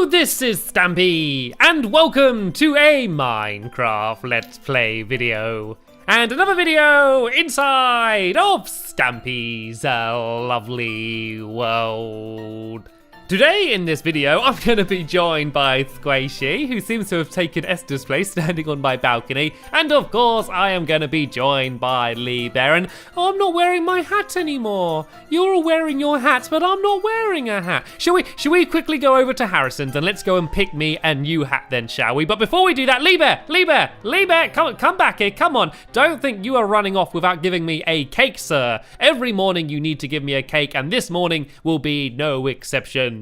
This is Stampy, and welcome to a Minecraft Let's Play video. And another video inside of Stampy's lovely world. Today in this video, I'm going to be joined by Squishy, who seems to have taken Esther's place standing on my balcony. And of course, I am going to be joined by Lee Bear. And I'm not wearing my hat anymore. You're all wearing your hats, but I'm not wearing a hat. Shall we quickly go over to Harrison's and let's go and pick me a new hat then, shall we? But before we do that, Lee Bear, come back here, come on. Don't think you are running off without giving me a cake, sir. Every morning you need to give me a cake, and this morning will be no exception.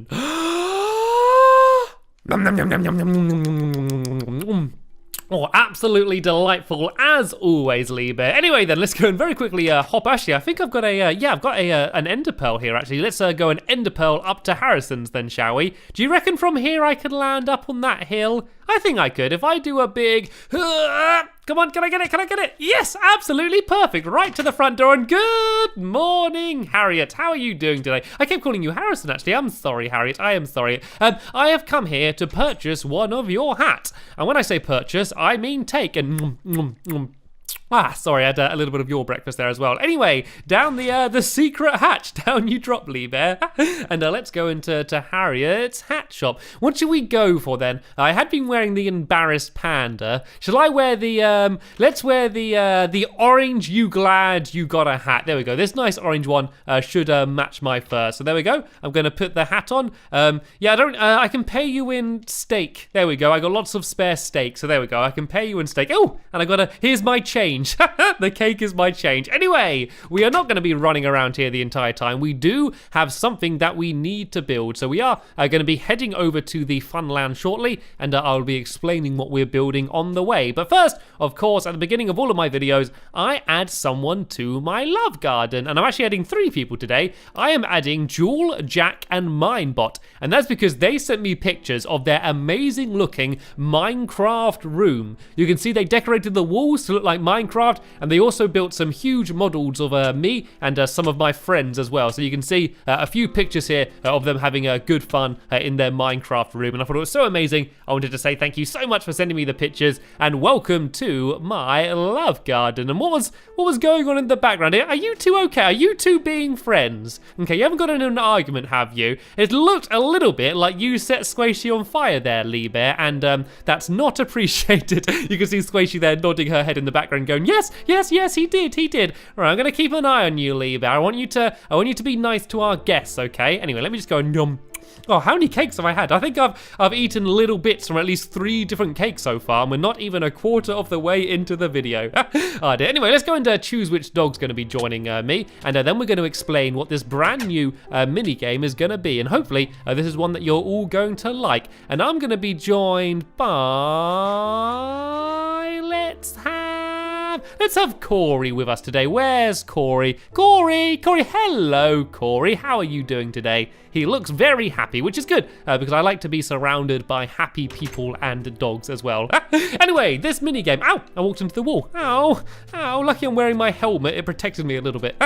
Oh, absolutely delightful as always, Lee Bear. Anyway, then let's go and very quickly hop. Actually, I think I've got an ender pearl here. Actually, let's go and ender pearl up to Harrison's then, shall we? Do you reckon from here I could land up on that hill? I think I could if I do a big. Come on, can I get it? Can I get it? Yes, absolutely perfect. Right to the front door. And good morning, Harriet. How are you doing today? I kept calling you Harrison, actually. I'm sorry, Harriet. I am sorry. I have come here to purchase one of your hats. And when I say purchase, I mean take. And sorry, I had a little bit of your breakfast there as well. Anyway, down the secret hatch, down you drop, Lee Bear. And let's go into Harriet's hat shop. What should we go for then? I had been wearing the embarrassed panda. Shall I wear the, let's wear the orange you glad you got a hat. There we go. This nice orange one should match my fur. So there we go. I'm going to put the hat on. I can pay you in steak. There we go. I got lots of spare steak. So there we go. I can pay you in steak. Oh, and here's my change. The cake is my change. Anyway, we are not going to be running around here the entire time. We do have something that we need to build. So we are going to be heading over to the Funland shortly, and I'll be explaining what we're building on the way. But first, of course, at the beginning of all of my videos, I add someone to my love garden. And I'm actually adding 3 people today. I am adding Jewel, Jack, and Minebot. And that's because they sent me pictures of their amazing looking Minecraft room. You can see they decorated the walls to look like Minecraft, and they also built some huge models of me and some of my friends as well. So you can see a few pictures here of them having good fun in their Minecraft room, and I thought it was so amazing. I wanted to say thank you so much for sending me the pictures, and welcome to my love garden. And what was going on in the background here? Are you two okay? Are you two being friends? Okay, you haven't got in an argument, have you? It looked a little bit like you set Squishy on fire there, Lee Bear, and that's not appreciated. You can see Squishy there nodding her head in the background going, yes, he did. All right, I'm gonna keep an eye on you, Lee Bear. I want you to be nice to our guests, okay? Anyway, let me just go and yum. Oh, how many cakes have I had? I think I've eaten little bits from at least 3 different cakes so far, and we're not even a quarter of the way into the video. Oh dear. Anyway, let's go and choose which dog's going to be joining me, and then we're going to explain what this brand new mini game is going to be, and hopefully this is one that you're all going to like. And I'm going to be joined by let's have Corey with us today. Where's Corey? Corey, hello, Corey. How are you doing today? He looks very happy, which is good because I like to be surrounded by happy people and dogs as well. Anyway, this mini game. Ow! I walked into the wall. Ow! Lucky I'm wearing my helmet. It protected me a little bit.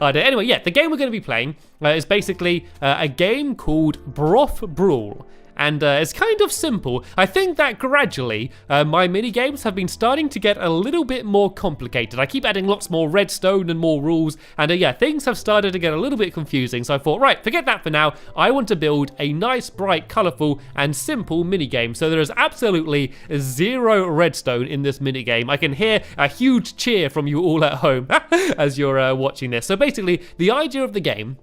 Anyway, yeah, the game we're going to be playing is basically a game called Broth Brawl. And it's kind of simple. I think that gradually my mini games have been starting to get a little bit more complicated. I keep adding lots more redstone and more rules, and things have started to get a little bit confusing. So I thought, right, forget that for now. I want to build a nice, bright, colorful, and simple mini game. So there is absolutely 0 redstone in this mini game. I can hear a huge cheer from you all at home as you're watching this. So basically, the idea of the game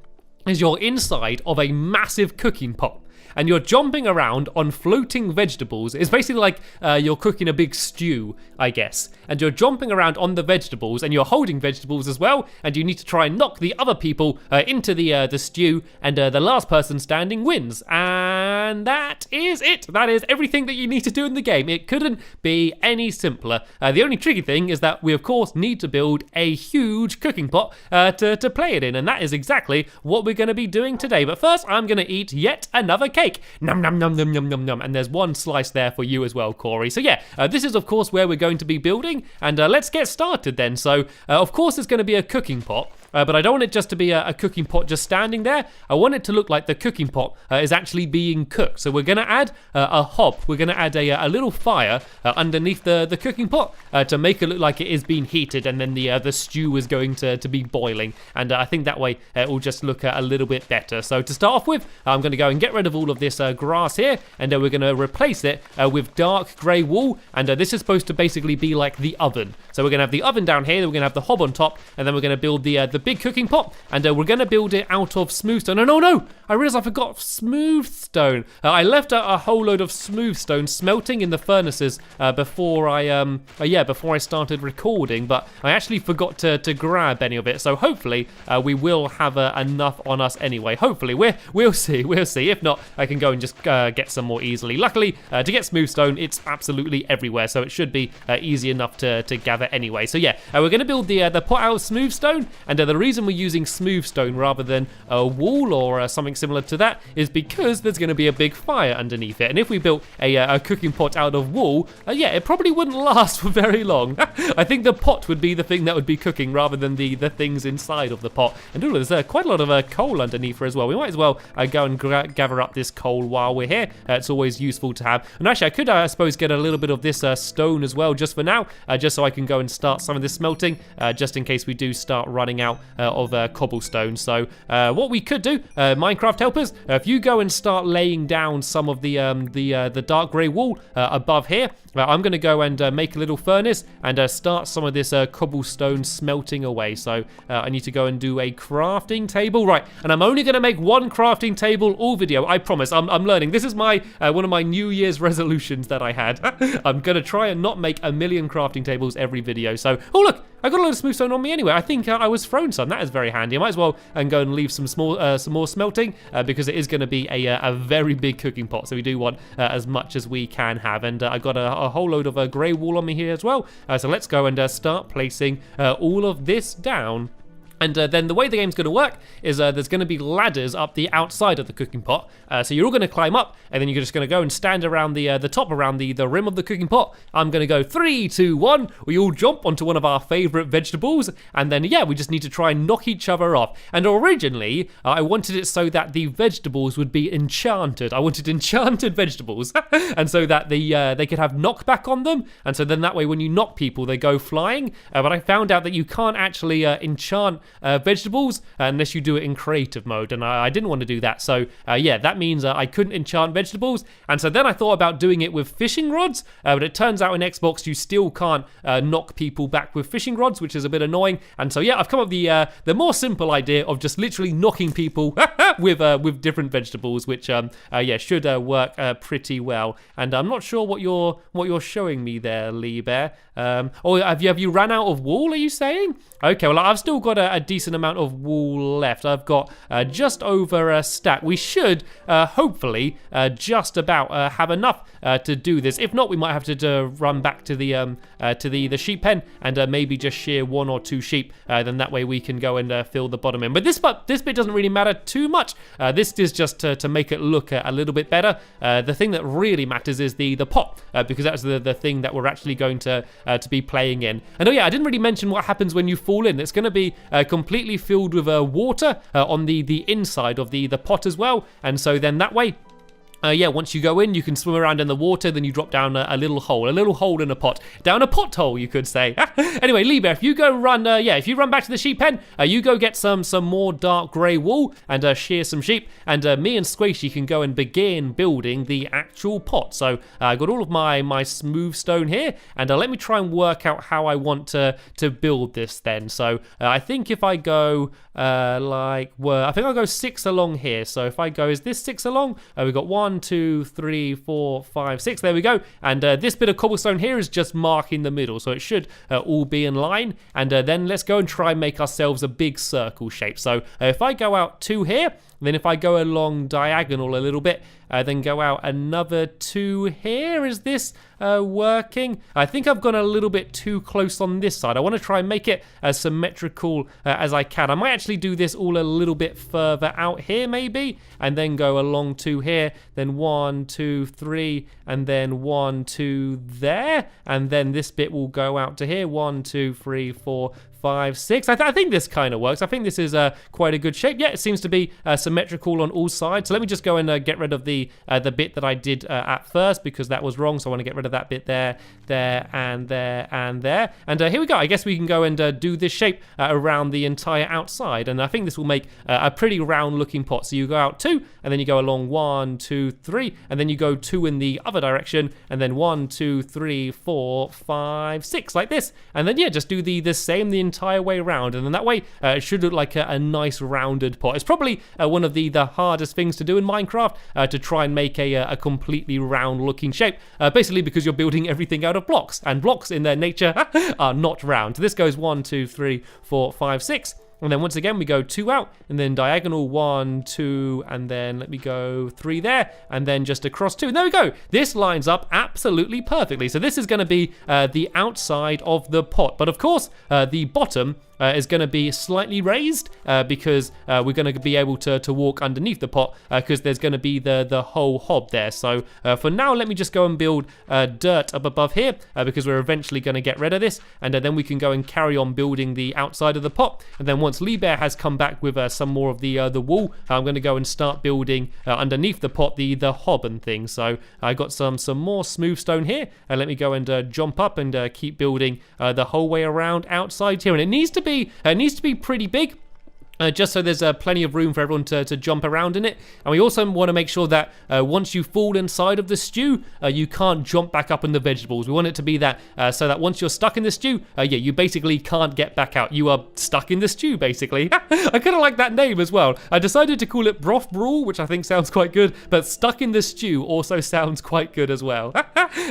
is you're inside of a massive cooking pot, and you're jumping around on floating vegetables. It's basically like you're cooking a big stew, I guess. And you're jumping around on the vegetables, and you're holding vegetables as well, and you need to try and knock the other people into the stew, and the last person standing wins. And that is it. That is everything that you need to do in the game. It couldn't be any simpler. The only tricky thing is that we, of course, need to build a huge cooking pot to play it in, and that is exactly what we're going to be doing today. But first, I'm going to eat yet another cake. Num num num num num num num. And there's one slice there for you as well, Corey. So yeah, this is of course where we're going to be building, and let's get started then. So of course it's going to be a cooking pot. but I don't want it just to be a cooking pot just standing there. I want it to look like the cooking pot is actually being cooked. So we're going to add a hob. We're going to add a little fire underneath the cooking pot to make it look like it is being heated, and then the stew is going to be boiling. And I think that way it will just look a little bit better. So to start off with, I'm going to go and get rid of all of this grass here, and we're going to replace it with dark grey wool. And this is supposed to basically be like the oven. So we're going to have the oven down here, then we're going to have the hob on top, and then we're going to build the big cooking pot, and we're going to build it out of smooth stone. And oh no, I realized I forgot smooth stone. I left a whole load of smooth stone smelting in the furnaces before I started recording, but I actually forgot to grab any of it. So hopefully we will have enough on us anyway. Hopefully, we'll see. If not, I can go and just get some more easily. Luckily, to get smooth stone, it's absolutely everywhere, so it should be easy enough to gather anyway. So yeah, we're going to build the pot out of smooth stone, and the reason we're using smooth stone rather than wool or something similar to that is because there's going to be a big fire underneath it. And if we built a cooking pot out of wool, yeah, it probably wouldn't last for very long. I think the pot would be the thing that would be cooking rather than the things inside of the pot. And there's quite a lot of coal underneath her as well. We might as well go and gather up this coal while we're here. It's always useful to have. And actually, I could, I suppose, get a little bit of this stone as well, just for now, just so I can go and start some of this smelting, just in case we do start running out of cobblestone. So what we could do, Minecraft helpers, if you go and start laying down some of the dark grey wool above here, I'm going to go and make a little furnace and start some of this cobblestone smelting away. So I need to go and do a crafting table, right? And I'm only going to make one crafting table all video. I promise. I'm learning. This is my one of my New Year's resolutions that I had. I'm going to try and not make a million crafting tables every video. So, oh look, I got a lot of smooth stone on me anyway. I think I was thrown some. That is very handy. I might as well go and leave some more smelting because it is going to be a very big cooking pot. So we do want as much as we can have. And I got a whole load of grey wool on me here as well. So let's go and start placing all of this down. And then the way the game's going to work is there's going to be ladders up the outside of the cooking pot. So you're all going to climb up, and then you're just going to go and stand around the top, around the rim of the cooking pot. I'm going to go 3, 2, 1. We all jump onto one of our favourite vegetables, and then yeah, we just need to try and knock each other off. And originally, I wanted it so that the vegetables would be enchanted. I wanted enchanted vegetables, and so that they could have knockback on them, and so then that way when you knock people, they go flying. But I found out that you can't actually enchant vegetables unless you do it in creative mode, and I didn't want to do that. So yeah, that means I couldn't enchant vegetables. And so then I thought about doing it with fishing rods, but it turns out in Xbox you still can't knock people back with fishing rods, which is a bit annoying. And so yeah, I've come up with the more simple idea of just literally knocking people with different vegetables, which yeah, should work pretty well. And I'm not sure what you're showing me there, Lee Bear. Or have you run out of wool, are you saying? Okay, well, I've still got a decent amount of wool left. I've got just over a stack. We should hopefully just about have enough to do this. If not, we might have to run back to the sheep pen and maybe just shear 1 or 2 sheep. Then that way we can go and fill the bottom in. But this bit doesn't really matter too much. This is just to make it look a little bit better. The thing that really matters is the pot, because that's the thing that we're actually going to be playing in. And oh yeah, I didn't really mention what happens when you fall in. It's going to be completely filled with water on the inside of the pot as well. And so then that way, yeah, once you go in, you can swim around in the water, then you drop down a little hole in a pot. Down a pothole, you could say. Anyway, Lee Bear, if you go run, yeah, if you run back to the sheep pen, you go get some more dark grey wool and shear some sheep, and me and Squishy can go and begin building the actual pot. So I got all of my smooth stone here, and let me try and work out how I want to build this then. So I think if I go I think I'll go 6 along here. So if I go, is this 6 along? We've got 1, 2, 3, 4, 5, 6. There we go. And this bit of cobblestone here is just marking the middle, so it should all be in line. And then let's go and try and make ourselves a big circle shape. So if I go out 2 here, then if I go along diagonal a little bit, then go out another 2 here. Is this working? I think I've gone a little bit too close on this side. I want to try and make it as symmetrical as I can. I might actually do this all a little bit further out here maybe, and then go along 2 here, then 1, 2, 3, and then 1, 2 there, and then this bit will go out to here, 1, 2, 3, 4, 5, 6. I think this kind of works. I think this is quite a good shape. Yeah, it seems to be symmetrical on all sides. So let me just go and get rid of the bit that I did at first, because that was wrong. So I want to get rid of that bit there, and there, and there. And here we go. I guess we can go and do this shape around the entire outside. And I think this will make a pretty round looking pot. So you go out 2, and then you go along 1, 2, 3, and then you go 2 in the other direction, and then 1, 2, 3, 4, 5, 6, like this. And then yeah, just do the same the entire way around, and then that way it should look like a nice rounded pot. It's probably one of the hardest things to do in Minecraft, to try and make a completely round looking shape, basically because you're building everything out of blocks, and blocks in their nature are not round. So this goes 1, 2, 3, 4, 5, 6. And then once again, we go 2 out, and then diagonal 1, 2, and then let me go 3 there, and then just across 2. And there we go. This lines up absolutely perfectly. So this is going to be the outside of the pot. But of course, the bottom is going to be slightly raised because we're going to be able to walk underneath the pot because there's going to be the whole hob there. So for now, let me just go and build dirt up above here because we're eventually going to get rid of this, and then we can go and carry on building the outside of the pot. And then once Liebherr has come back with some more of the wool, I'm going to go and start building underneath the pot the hob and things. So I got some more smooth stone here, and let me go and jump up and keep building the whole way around outside here. And it needs to be pretty big. Just so there's plenty of room for everyone to jump around in it. And we also want to make sure that once you fall inside of the stew, you can't jump back up in the vegetables. We want it to be that so that once you're stuck in the stew, you basically can't get back out. You are stuck in the stew, basically. I kind of like that name as well. I decided to call it Broth Brawl, which I think sounds quite good, but Stuck in the Stew also sounds quite good as well.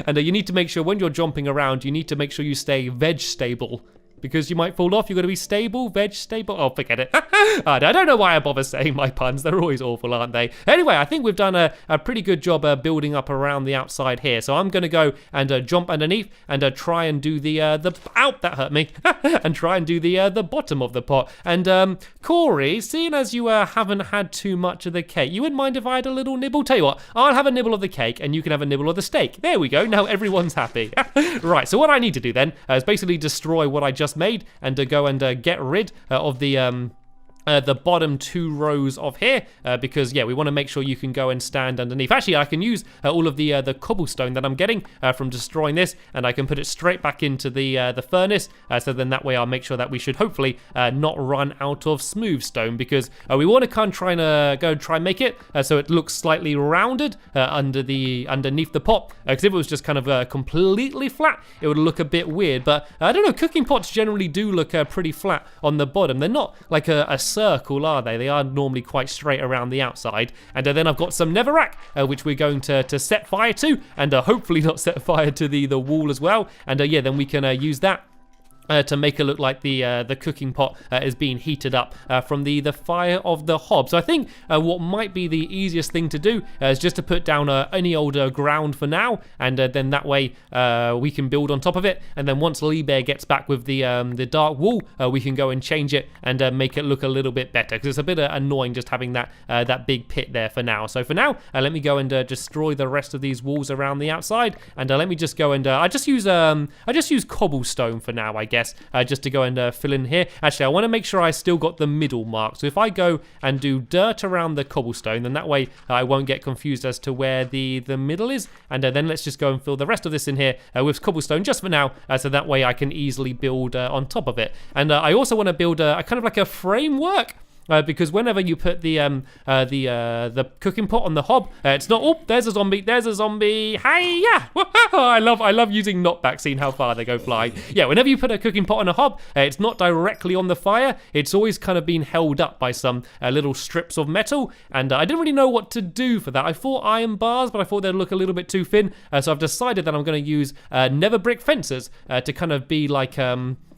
And you need to make sure when you're jumping around, you need to make sure you stay veg stable. Because you might fall off, you're going to be stable, veg stable. Oh, forget it. I don't know why I bother saying my puns. They're always awful, aren't they? Anyway, I think we've done a pretty good job building up around the outside here. So I'm going to go and jump underneath and try and do the out, that hurt me. And try and do the bottom of the pot. And Corey, seeing as you haven't had too much of the cake, you wouldn't mind if I had a little nibble? Tell you what, I'll have a nibble of the cake and you can have a nibble of the steak. There we go. Now everyone's happy. Right, so what I need to do then is basically destroy what I just made and to go and get rid of the bottom 2 rows of here because yeah, we want to make sure you can go and stand underneath. Actually, I can use all of the cobblestone that I'm getting from destroying this, and I can put it straight back into the furnace. So then that way I'll make sure that we should hopefully not run out of smooth stone, because we want to kind of try and make it so it looks slightly rounded underneath the pot. Because if it was just kind of completely flat, it would look a bit weird. But I don't know, cooking pots generally do look pretty flat on the bottom. They're not like a circle, are they? They are normally quite straight around the outside. And then I've got some netherrack, which we're going to set fire to, and hopefully not set fire to the wall as well. And yeah, then we can use that to make it look like the cooking pot is being heated up from the fire of the hob. So I think what might be the easiest thing to do is just to put down any older ground for now, and then that way we can build on top of it. And then once Liebherr gets back with the dark wool, we can go and change it and make it look a little bit better, because it's a bit annoying just having that big pit there for now. So for now, let me go and destroy the rest of these walls around the outside, and let me just go and I just use cobblestone for now, I guess. Just to go and fill in here. Actually, I want to make sure I still got the middle mark. So if I go and do dirt around the cobblestone, then that way I won't get confused as to where the middle is. And then let's just go and fill the rest of this in here with cobblestone just for now, so that way I can easily build on top of it. And I also want to build a kind of like a framework. Because whenever you put the cooking pot on the hob, it's not. Oh, there's a zombie. There's a zombie. Hey, yeah. I love using knockback, seeing how far they go flying. Yeah, whenever you put a cooking pot on a hob, it's not directly on the fire. It's always kind of been held up by some little strips of metal. And I didn't really know what to do for that. I thought iron bars, but I thought they'd look a little bit too thin. So I've decided that I'm going to use nether brick fences to kind of be like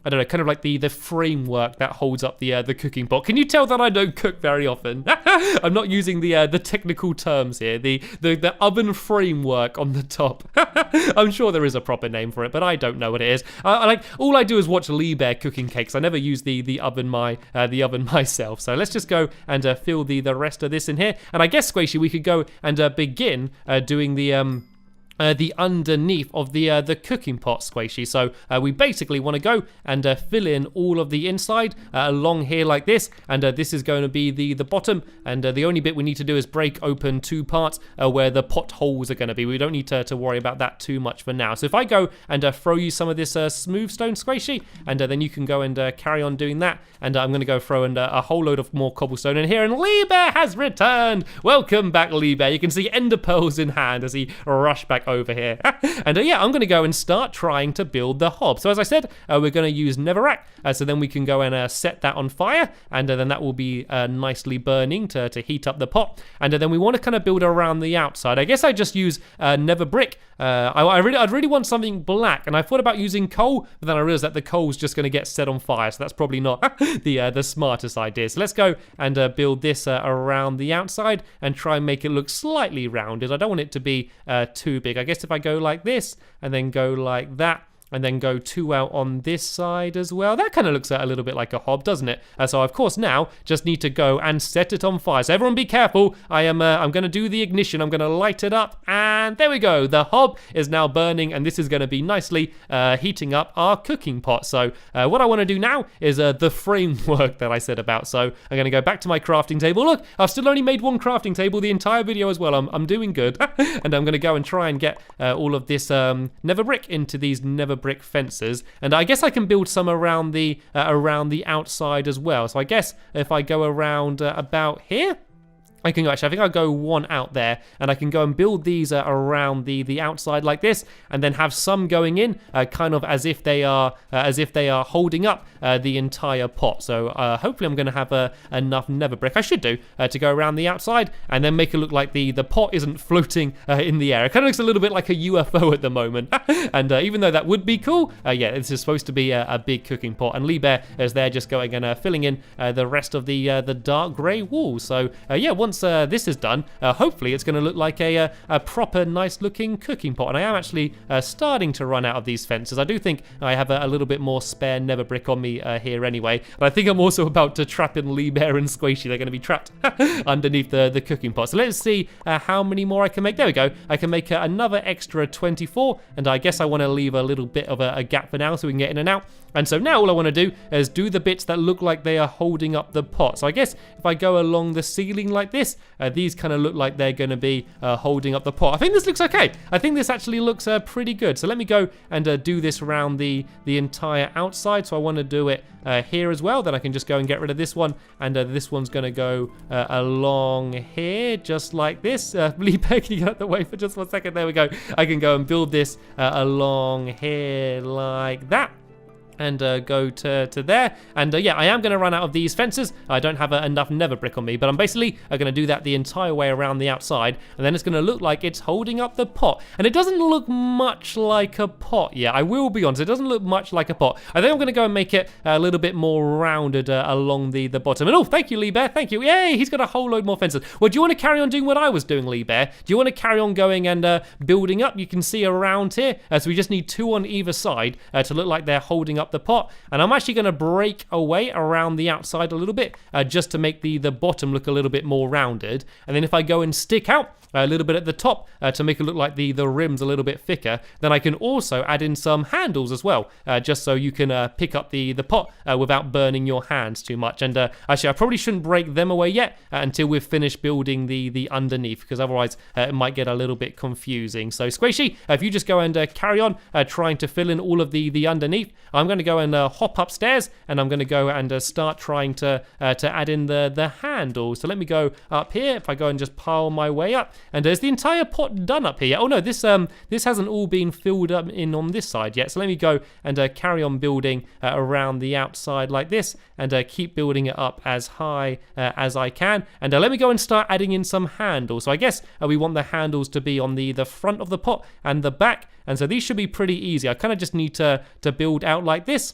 I don't know, kind of like the framework that holds up the cooking pot. Can you tell that I don't cook very often? I'm not using the technical terms here. The oven framework on the top. I'm sure there is a proper name for it, but I don't know what it is. All I do is watch Liebherr cooking cakes. I never use the oven myself. So let's just go and fill the rest of this in here. And I guess, Squishy, we could go and begin doing the the underneath of the cooking pot, Squishy. So we basically want to go and fill in all of the inside along here like this, and this is going to be the bottom, and the only bit we need to do is break open 2 parts where the potholes are going to be. We don't need to worry about that too much for now. So if I go and throw you some of this smooth stone, Squishy, and then you can go and carry on doing that, and I'm going to go throw in a whole load of more cobblestone in here, and Lee Bear has returned! Welcome back, Lee Bear. You can see ender pearls in hand as he rushed back over here. And yeah, I'm going to go and start trying to build the hob. So as I said, we're going to use netherrack, so then we can go and set that on fire, and then that will be nicely burning to heat up the pot. And then we want to kind of build around the outside. I guess I just use nether brick. I'd really want something black, and I thought about using coal, but then I realized that the coal's just going to get set on fire, so that's probably not the smartest idea. So let's go and build this around the outside and try and make it look slightly rounded. I don't want it to be too big. I guess if I go like this and then go like that, and then go 2 out on this side as well. That kind of looks a little bit like a hob, doesn't it? So of course now just need to go and set it on fire. So everyone be careful. I'm going to do the ignition. I'm going to light it up, and there we go. The hob is now burning, and this is going to be nicely heating up our cooking pot. So what I want to do now is the framework that I said about. So I'm going to go back to my crafting table. Look, I've still only made 1 crafting table the entire video as well. I'm doing good. And I'm going to go and try and get all of this nether brick into these nether brick fences, and I guess I can build some around the outside as well. So I guess if I go around about here, I think I'll go 1 out there, and I can go and build these around the outside like this, and then have some going in, kind of as if they are holding up the entire pot. So hopefully I'm going to have enough nether brick. I should do to go around the outside, and then make it look like the pot isn't floating in the air. It kind of looks a little bit like a UFO at the moment, and even though that would be cool, yeah, this is supposed to be a big cooking pot, and Lee Bear is there just going and filling in the rest of the dark grey walls. So yeah, once this is done, hopefully it's going to look like a proper nice looking cooking pot. And I am actually starting to run out of these fences. I do think I have a little bit more spare nether brick on me here anyway, but I think I'm also about to trap in Lee Bear and Squishy. They're going to be trapped underneath the cooking pot. So let's see how many more I can make. There we go. I can make another extra 24, and I guess I want to leave a little bit of a gap for now so we can get in and out. And so now all I want to do is do the bits that look like they are holding up the pot. So I guess if I go along the ceiling like this, these kind of look like they're going to be holding up the pot. I think this looks okay. I think this actually looks pretty good. So let me go and do this around the entire outside. So I want to do it here as well. Then I can just go and get rid of this one, and this one's going to go along here just like this. Lee Bear, can you get out the way for just 1 second? There we go. I can go and build this along here like that, and go to there. And yeah, I am going to run out of these fences. I don't have enough nether brick on me, but I'm basically going to do that the entire way around the outside, and then it's going to look like it's holding up the pot. And it doesn't look much like a pot. Yeah, I will be honest, it doesn't look much like a pot. I think I'm going to go and make it a little bit more rounded along the bottom. And oh, thank you, Lee Bear, thank you. Yay, he's got a whole load more fences. Well, do you want to carry on doing what I was doing, Lee Bear? Do you want to carry on going and building up? You can see around here, so we just need 2 on either side to look like they're holding up the pot. And I'm actually going to break away around the outside a little bit just to make the bottom look a little bit more rounded. And then if I go and stick out a little bit at the top to make it look like the rim's a little bit thicker, then I can also add in some handles as well, just so you can pick up the pot without burning your hands too much. And actually I probably shouldn't break them away yet until we've finished building the underneath, because otherwise it might get a little bit confusing. So Squishy, if you just go and carry on trying to fill in all of the underneath, I'm going to go and hop upstairs, and I'm going to go and start trying to add in the handles. So let me go up here. If I go and just pile my way up, and is the entire pot done up here? Oh no, this hasn't all been filled up in on this side yet. So let me go and carry on building around the outside like this, and keep building it up as high as I can. And let me go and start adding in some handles. So I guess we want the handles to be on the front of the pot and the back, and so these should be pretty easy. I kind of just need to build out like this.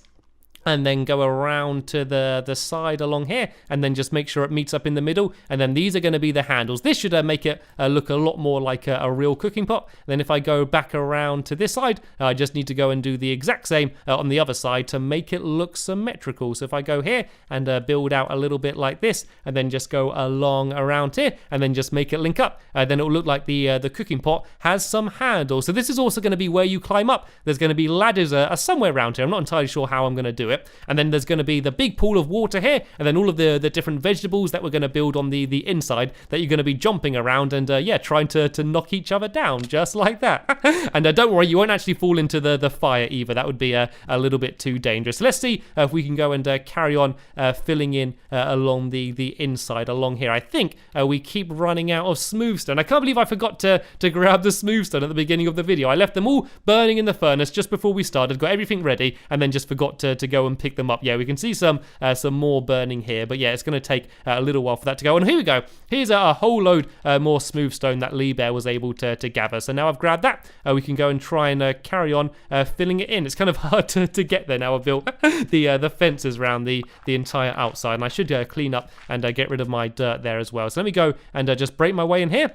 and then go around to the side along here, and then just make sure it meets up in the middle. And then these are going to be the handles. This should make it look a lot more like a real cooking pot. Then if I go back around to this side, I just need to go and do the exact same on the other side to make it look symmetrical. So if I go here and build out a little bit like this, and then just go along around here, and then just make it link up, then it will look like the cooking pot has some handles. So this is also going to be where you climb up. There's going to be ladders somewhere around here. I'm not entirely sure how I'm going to do it. And then there's going to be the big pool of water here, and then all of the different vegetables that we're going to build on the inside that you're going to be jumping around and trying to knock each other down just like that. And don't worry, you won't actually fall into the fire either. That would be a little bit too dangerous. So let's see if we can go and carry on filling in along the inside along here. I think we keep running out of smooth stone. I can't believe I forgot to grab the smooth stone at the beginning of the video. I left them all burning in the furnace just before we started, got everything ready, and then just forgot to go and pick them up. Yeah, we can see some more burning here, but yeah, it's going to take a little while for that to go. And here we go. Here's a whole load more smooth stone that Lee Bear was able to gather. So now I've grabbed that. We can go and try and carry on filling it in. It's kind of hard to get there now. I've built the fences around the entire outside, and I should clean up and get rid of my dirt there as well. So let me go and just break my way in here.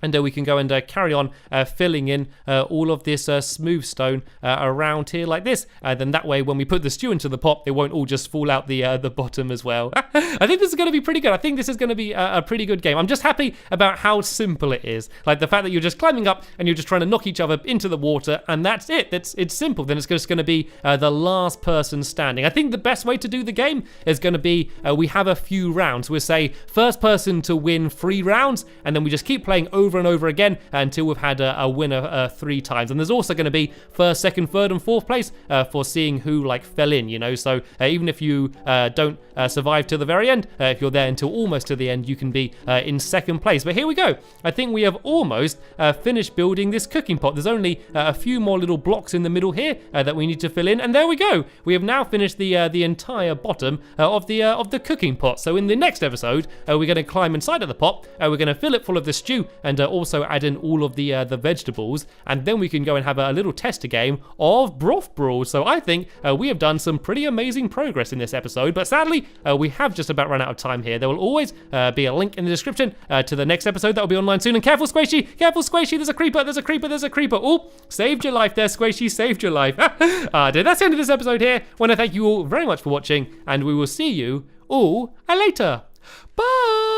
And we can go and carry on filling in all of this smooth stone around here like this. Then that way, when we put the stew into the pot, it won't all just fall out the bottom as well. I think this is going to be pretty good. I think this is going to be a pretty good game. I'm just happy about how simple it is. Like the fact that you're just climbing up and you're just trying to knock each other into the water, and that's it. It's simple. Then it's just going to be the last person standing. I think the best way to do the game is going to be we have a few rounds. We'll say first person to win 3 rounds, and then we just keep playing over and over again until we've had a winner 3 times. And there's also going to be first, second, third, and fourth place for seeing who fell in, you know. So even if you don't survive to the very end, if you're there until almost to the end, you can be in second place. But here we go. I think we have almost finished building this cooking pot. There's only a few more little blocks in the middle here that we need to fill in, and there we go. We have now finished the entire bottom of the cooking pot. So in the next episode, we're going to climb inside of the pot. We're going to fill it full of the stew and also add in all of the vegetables, and then we can go and have a little tester game of broth brawl. So I think we have done some pretty amazing progress in this episode, but sadly we have just about run out of time here. There will always be a link in the description to the next episode that will be online soon. And careful Squishy, there's a creeper, there's a creeper. Oh, saved your life there, Squishy, saved your life. Dude, that's the end of this episode here. I want to thank you all very much for watching, and we will see you all later. Bye.